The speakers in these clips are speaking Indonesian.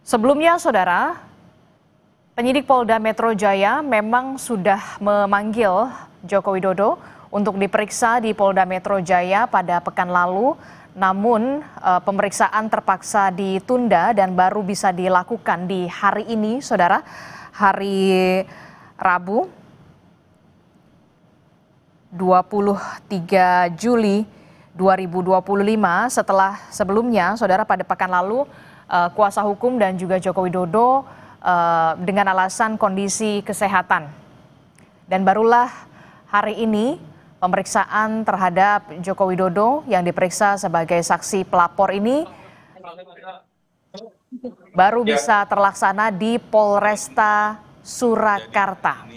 Sebelumnya, Saudara, penyidik Polda Metro Jaya memang sudah memanggil Joko Widodo untuk diperiksa di Polda Metro Jaya pada pekan lalu. Namun, pemeriksaan terpaksa ditunda dan baru bisa dilakukan di hari ini, Saudara, hari Rabu 23 Juli 2025, setelah sebelumnya, Saudara, pada pekan lalu kuasa hukum dan juga Joko Widodo dengan alasan kondisi kesehatan. Dan barulah hari ini pemeriksaan terhadap Joko Widodo yang diperiksa sebagai saksi pelapor ini baru bisa terlaksana di Polresta Surakarta.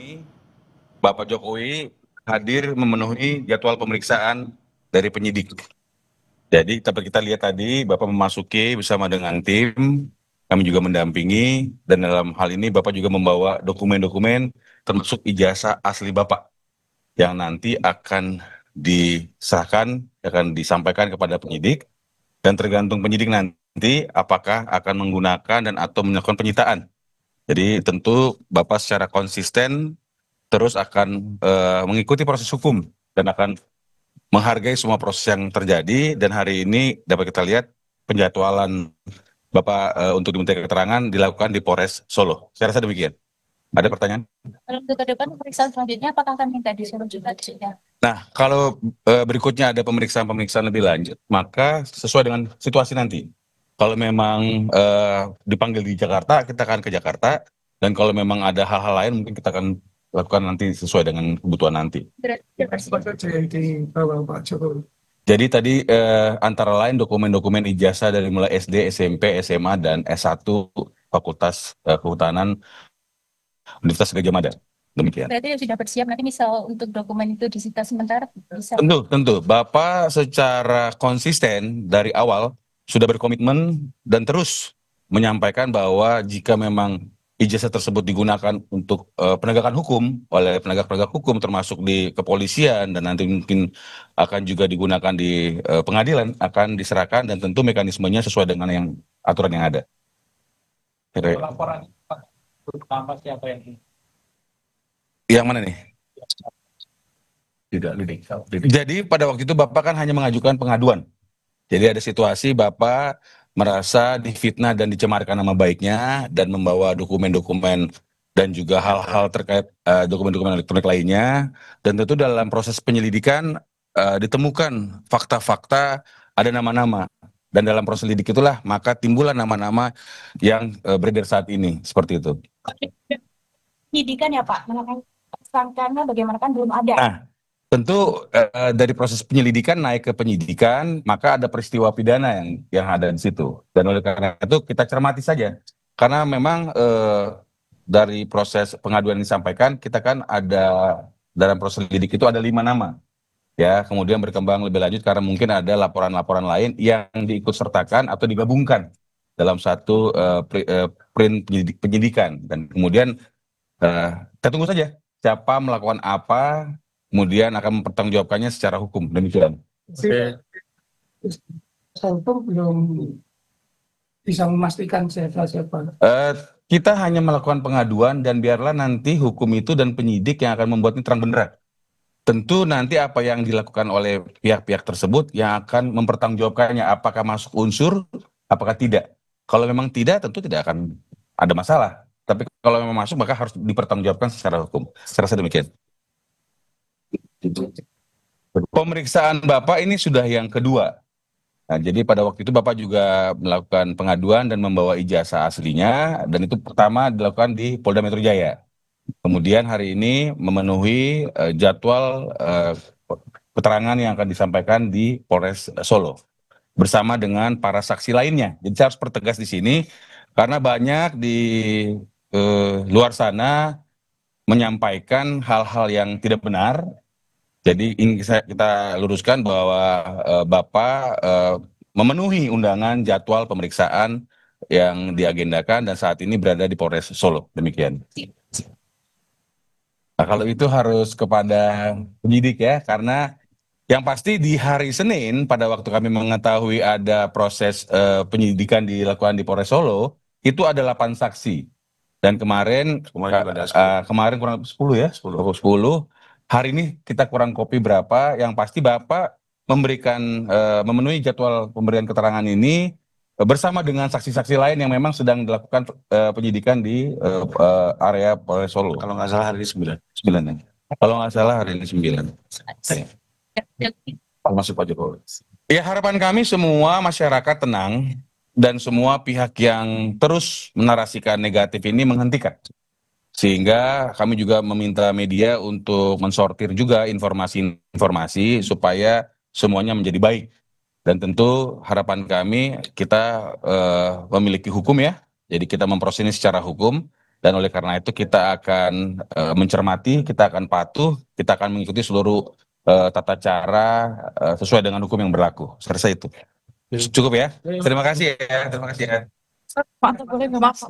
Bapak Jokowi hadir memenuhi jadwal pemeriksaan dari penyidik. Jadi kita lihat tadi Bapak memasuki bersama dengan tim, kami juga mendampingi, dan dalam hal ini Bapak juga membawa dokumen-dokumen termasuk ijazah asli Bapak yang nanti akan diserahkan, akan disampaikan kepada penyidik, dan tergantung penyidik nanti apakah akan menggunakan dan atau melakukan penyitaan. Jadi tentu Bapak secara konsisten terus akan mengikuti proses hukum dan akan menghargai semua proses yang terjadi. Dan hari ini dapat kita lihat penjadwalan Bapak untuk diminta keterangan dilakukan di Polres Solo. Saya rasa demikian. Ada pertanyaan? Untuk ke depan pemeriksaan selanjutnya apakah akan minta di Solo juga? Nah, kalau berikutnya ada pemeriksaan lebih lanjut, maka sesuai dengan situasi nanti. Kalau memang dipanggil di Jakarta, kita akan ke Jakarta. Dan kalau memang ada hal-hal lain, mungkin kita akan lakukan nanti sesuai dengan kebutuhan nanti. Jadi tadi antara lain dokumen-dokumen ijazah dari mulai SD, SMP, SMA, dan S1 Fakultas Kehutanan Universitas Gadjah Mada. Demikian. Berarti sudah bersiap nanti misal untuk dokumen itu disita sementara bisa. Tentu. Bapak secara konsisten dari awal sudah berkomitmen dan terus menyampaikan bahwa jika memang ijazah tersebut digunakan untuk penegakan hukum oleh penegak-penegak hukum termasuk di kepolisian dan nanti mungkin akan juga digunakan di pengadilan, akan diserahkan dan tentu mekanismenya sesuai dengan yang aturan yang ada. Laporan pertama siapa yang mana nih? Tidak. Jadi pada waktu itu Bapak kan hanya mengajukan pengaduan. Jadi ada situasi Bapak merasa difitnah dan dicemarkan nama baiknya dan membawa dokumen-dokumen dan juga hal-hal terkait dokumen-dokumen elektronik lainnya. Dan tentu dalam proses penyelidikan ditemukan fakta-fakta, ada nama-nama. Dan dalam proses lidik itulah maka timbullah nama-nama yang beredar saat ini, seperti itu. Penyidikan ya Pak, karena bagaimana kan belum ada. Nah, tentu dari proses penyelidikan naik ke penyidikan, maka ada peristiwa pidana yang ada di situ. Dan oleh karena itu kita cermati saja. Karena memang dari proses pengaduan yang disampaikan, kita kan ada dalam proses lidik itu ada 5 nama. Ya, kemudian berkembang lebih lanjut karena mungkin ada laporan-laporan lain yang diikut sertakan atau digabungkan dalam satu print penyidikan. Dan kemudian kita tunggu saja siapa melakukan apa, kemudian akan mempertanggungjawabkannya secara hukum. Demikian. Oke. Hukum belum bisa memastikan siapa. Kita hanya melakukan pengaduan dan biarlah nanti hukum itu dan penyidik yang akan membuatnya terang benderang. Tentu nanti apa yang dilakukan oleh pihak-pihak tersebut yang akan mempertanggungjawabkannya, apakah masuk unsur, apakah tidak. Kalau memang tidak, tentu tidak akan ada masalah. Tapi kalau memang masuk, maka harus dipertanggungjawabkan secara hukum. Saya rasa demikian. Pemeriksaan Bapak ini sudah yang kedua. Nah, jadi pada waktu itu Bapak juga melakukan pengaduan dan membawa ijazah aslinya, dan itu pertama dilakukan di Polda Metro Jaya. Kemudian hari ini memenuhi jadwal keterangan yang akan disampaikan di Polres Solo bersama dengan para saksi lainnya. Jadi saya harus pertegas di sini karena banyak di luar sana menyampaikan hal-hal yang tidak benar. Jadi ingin kita luruskan bahwa Bapak memenuhi undangan jadwal pemeriksaan yang diagendakan dan saat ini berada di Polres Solo. Demikian. Nah, kalau itu harus kepada penyidik ya, karena yang pasti di hari Senin pada waktu kami mengetahui ada proses penyidikan dilakukan di Polres Solo, itu ada 8 saksi. Dan kemarin kemarin kurang 10 ya, 10. Hari ini kita kurang kopi berapa. Yang pasti Bapak memenuhi jadwal pemberian keterangan ini bersama dengan saksi-saksi lain yang memang sedang dilakukan penyidikan di area Polres Solo. Kalau nggak salah hari ini 9. 9 ya. Kalau nggak salah hari ini 9. Masuk Pak Jokowi. Ya, harapan kami semua masyarakat tenang dan semua pihak yang terus menarasikan negatif ini menghentikan. Sehingga kami juga meminta media untuk mensortir juga informasi-informasi supaya semuanya menjadi baik. Dan tentu harapan kami kita memiliki hukum ya. Jadi kita memproses ini secara hukum. Dan oleh karena itu kita akan mencermati, kita akan patuh, kita akan mengikuti seluruh tata cara sesuai dengan hukum yang berlaku. Saya rasa itu. Cukup ya. Terima kasih ya. Terima kasih ya. Pak, boleh nggak, Mas?